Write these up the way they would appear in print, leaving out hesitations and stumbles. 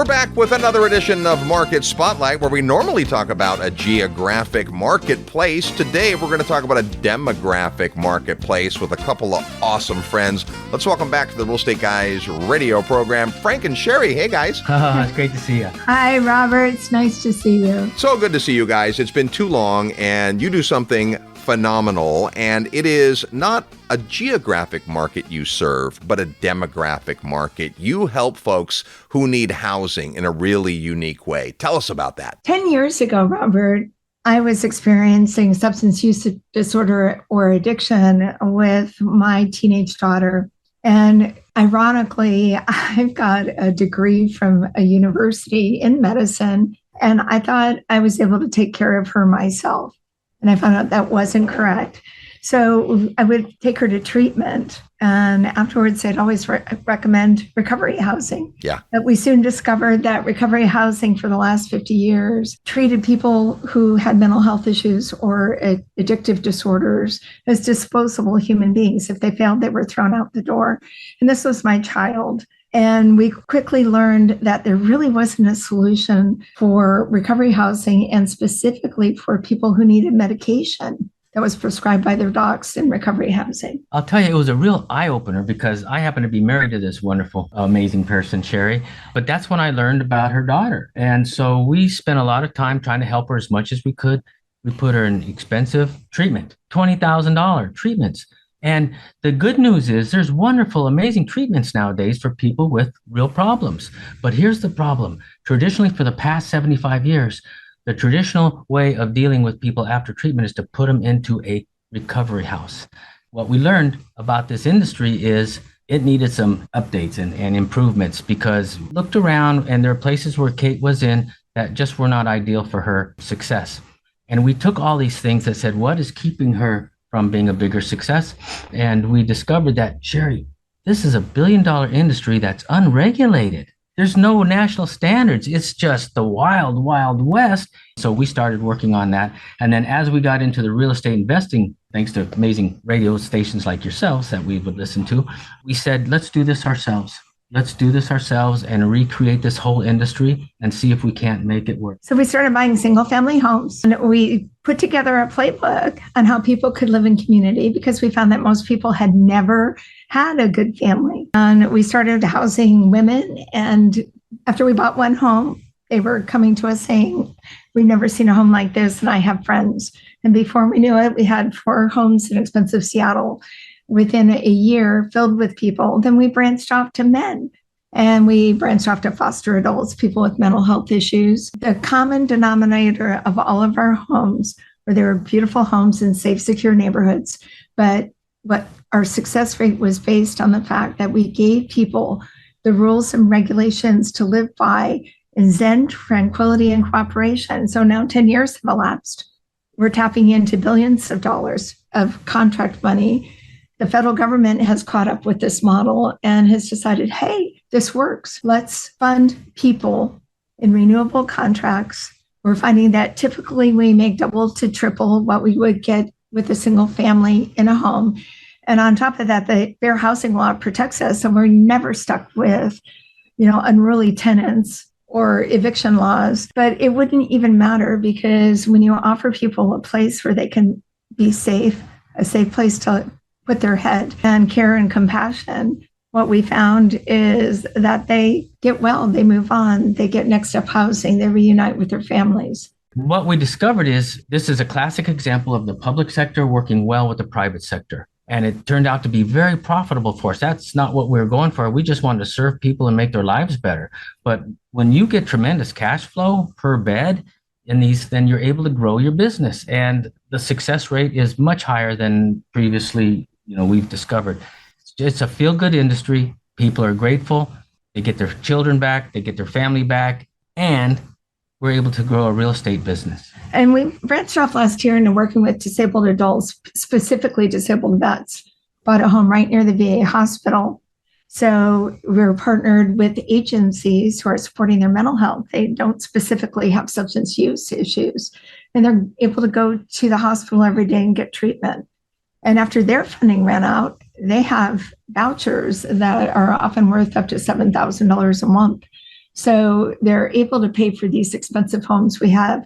We're back with another edition of Market Spotlight, where we normally talk about a geographic marketplace. Today, we're going to talk about a demographic marketplace with a couple of awesome friends. Let's welcome back to the Real Estate Guys radio program, Frank and Sherri. Hey, guys. It's great to see you. Hi, Robert. It's nice to see you. So good to see you guys. It's been too long, and you do something phenomenal, and it is not a geographic market you serve, but a demographic market. You help folks who need housing in a really unique way. Tell us about that. 10 years ago, Robert, I was experiencing substance use disorder or addiction with my teenage daughter. And ironically, I've got a degree from a university in medicine, and I thought I was able to take care of her myself. And I found out that wasn't correct. So I would take her to treatment. And afterwards, I'd always recommend recovery housing. Yeah. But we soon discovered that recovery housing for the last 50 years treated people who had mental health issues or addictive disorders as disposable human beings. If they failed, they were thrown out the door. And this was my child. And we quickly learned that there really wasn't a solution for recovery housing, and specifically for people who needed medication that was prescribed by their docs in recovery housing. I'll tell you, it was a real eye-opener because I happen to be married to this wonderful, amazing person, Sherri. But that's when I learned about her daughter. And so we spent a lot of time trying to help her as much as we could. We put her in expensive treatment, $20,000 treatments. And the good news is there's wonderful, amazing treatments nowadays for people with real problems. But here's the problem. Traditionally, for the past 75 years, the traditional way of dealing with people after treatment is to put them into a recovery house. What we learned about this industry is it needed some updates and improvements, because looked around and there are places where Kate was in that just were not ideal for her success. And we took all these things that said, what is keeping her from being a bigger success? And we discovered that, Sherri, this is a billion-dollar industry that's unregulated. There's no national standards. It's just the wild, wild west. So we started working on that. And then as we got into the real estate investing, thanks to amazing radio stations like yourselves that we would listen to, we said, let's do this ourselves. Let's do this ourselves and recreate this whole industry and see if we can't make it work. So we started buying single family homes, and we put together a playbook on how people could live in community, because we found that most people had never had a good family. And we started housing women. And after we bought one home, they were coming to us saying, we've never seen a home like this, and I have friends. And before we knew it, we had 4 homes in expensive Seattle within a year, filled with people. Then we branched off to men, and we branched off to foster adults, people with mental health issues. The common denominator of all of our homes were they were beautiful homes in safe, secure neighborhoods. But what our success rate was based on the fact that we gave people the rules and regulations to live by in Zen, tranquility, and cooperation. So now 10 years have elapsed. We're tapping into billions of dollars of contract money. The federal government has caught up with this model and has decided, hey, this works. Let's fund people in renewable contracts. We're finding that typically we make double to triple what we would get with a single family in a home. And on top of that, the Fair Housing Law protects us, and we're never stuck with, unruly tenants or eviction laws. But it wouldn't even matter, because when you offer people a place where they can be safe, a safe place to put their head, and care and compassion, what we found is that they get well, they move on, they get next up housing, they reunite with their families. What we discovered is this is a classic example of the public sector working well with the private sector. And it turned out to be very profitable for us. That's not what we were going for. We just wanted to serve people and make their lives better. But when you get tremendous cash flow per bed in these, then you're able to grow your business. And the success rate is much higher than previously we've discovered. It's a feel-good industry. People are grateful. They get their children back. They get their family back. And we're able to grow a real estate business. And we branched off last year into working with disabled adults, specifically disabled vets. Bought a home right near the VA hospital. So we're partnered with agencies who are supporting their mental health. They don't specifically have substance use issues. And they're able to go to the hospital every day and get treatment. And after their funding ran out, they have vouchers that are often worth up to $7,000 a month. So they're able to pay for these expensive homes we have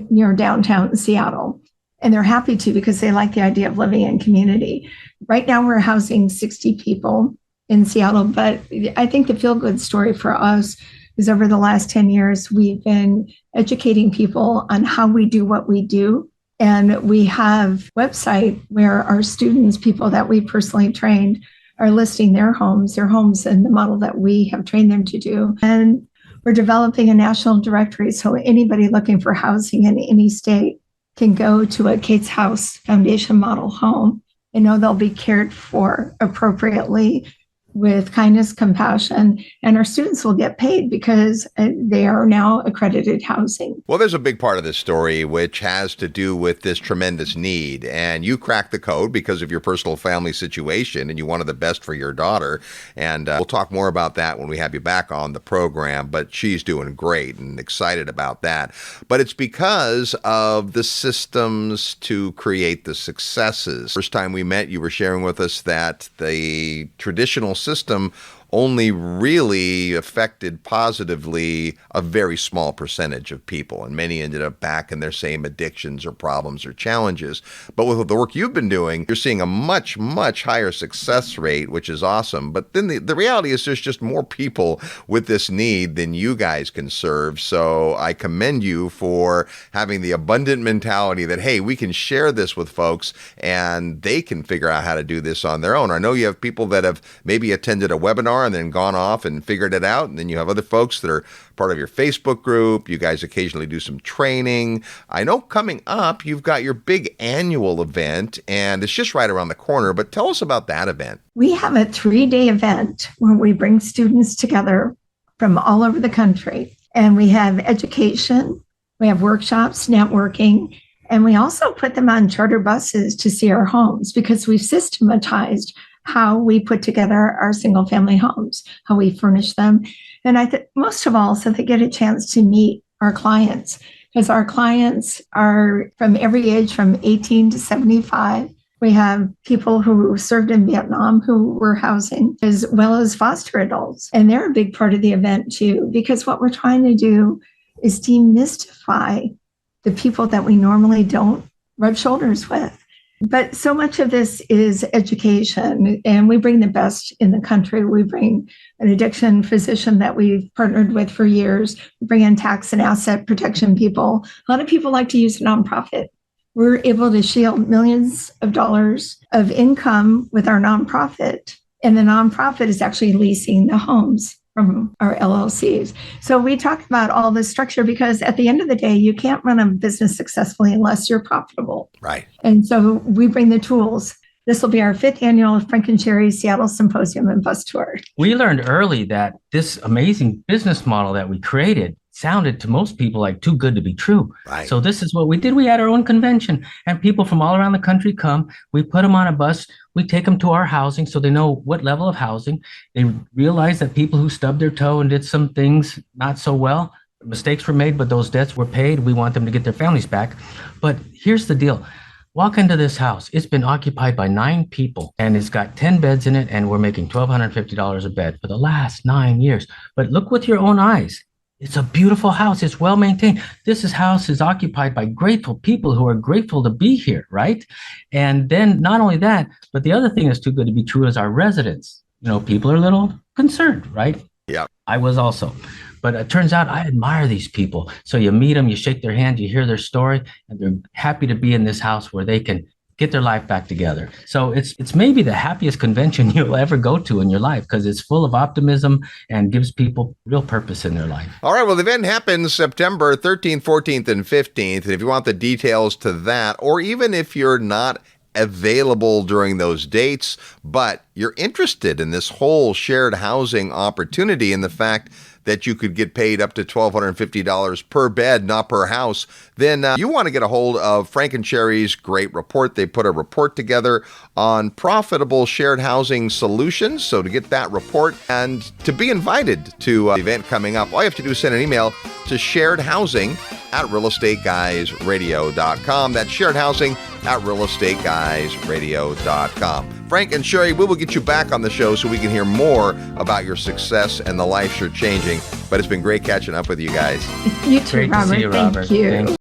near downtown Seattle. And they're happy to because they like the idea of living in community. Right now, we're housing 60 people in Seattle, but I think the feel-good story for us is over the last 10 years, we've been educating people on how we do what we do. And we have a website where our students, people that we personally trained, are listing their homes and the model that we have trained them to do. And we're developing a national directory so anybody looking for housing in any state can go to a Kate's House Foundation model home and know they'll be cared for appropriately with kindness, compassion, and our students will get paid because they are now accredited housing. Well, there's a big part of this story which has to do with this tremendous need, and you cracked the code because of your personal family situation, and you wanted the best for your daughter, and we'll talk more about that when we have you back on the program, but she's doing great and excited about that. But it's because of the systems to create the successes. First time we met, you were sharing with us that the traditional system only really affected positively a very small percentage of people, and many ended up back in their same addictions or problems or challenges. But with the work you've been doing, you're seeing a much, much higher success rate, which is awesome. But then the reality is there's just more people with this need than you guys can serve. So I commend you for having the abundant mentality that, hey, we can share this with folks and they can figure out how to do this on their own. I know you have people that have maybe attended a webinar and then gone off and figured it out. And then you have other folks that are part of your Facebook group. You guys occasionally do some training. I know coming up, you've got your big annual event, and it's just right around the corner. But tell us about that event. We have a 3-day event where we bring students together from all over the country. And we have education, we have workshops, networking, and we also put them on charter buses to see our homes because we've systematized how we put together our single family homes, how we furnish them. And I think most of all, so they get a chance to meet our clients, because our clients are from every age, from 18 to 75. We have people who served in Vietnam who we're housing, as well as foster adults. And they're a big part of the event too, because what we're trying to do is demystify the people that we normally don't rub shoulders with. But so much of this is education, and we bring the best in the country. We bring an addiction physician that we've partnered with for years. We bring in tax and asset protection people. A lot of people like to use a nonprofit. We're able to shield millions of dollars of income with our nonprofit, and the nonprofit is actually leasing the homes from our LLCs. So we talk about all this structure because at the end of the day, you can't run a business successfully unless you're profitable. Right. And so we bring the tools. This will be our 5th annual Frank and Sherri Seattle Symposium and Bus Tour. We learned early that this amazing business model that we created sounded to most people like too good to be true. Right. So this is what we did. We had our own convention, and people from all around the country come. We put them on a bus. We take them to our housing so they know what level of housing. They realize that people who stubbed their toe and did some things not so well, mistakes were made, but those debts were paid. We want them to get their families back. But here's the deal. Walk into this house. It's been occupied by 9 people, and it's got 10 beds in it, and we're making $1,250 a bed for the last 9 years. But look with your own eyes. It's a beautiful house. It's well maintained. This house is occupied by grateful people who are grateful to be here, right? And then not only that, but the other thing that's too good to be true is our residents. You know, people are a little concerned, right? Yeah. I was also. But it turns out I admire these people. So you meet them, you shake their hand, you hear their story, and they're happy to be in this house where they can get their life back together. So it's maybe the happiest convention you'll ever go to in your life because it's full of optimism and gives people real purpose in their life. All right. Well, the event happens September 13th, 14th, and 15th. And if you want the details to that, or even if you're not available during those dates, but you're interested in this whole shared housing opportunity and the fact that you could get paid up to $1,250 per bed, not per house, then you want to get a hold of Frank and Sherri's great report. They put a report together on profitable shared housing solutions. So to get that report and to be invited to the event coming up, all you have to do is send an email to sharedhousing@realestateguysradio.com. That's sharedhousing@realestateguysradio.com. Frank and Sherri, we will get you back on the show so we can hear more about your success and the lives you're changing. But it's been great catching up with you guys. You too, Great to Robert. see you, Robert. Thank you. Thanks.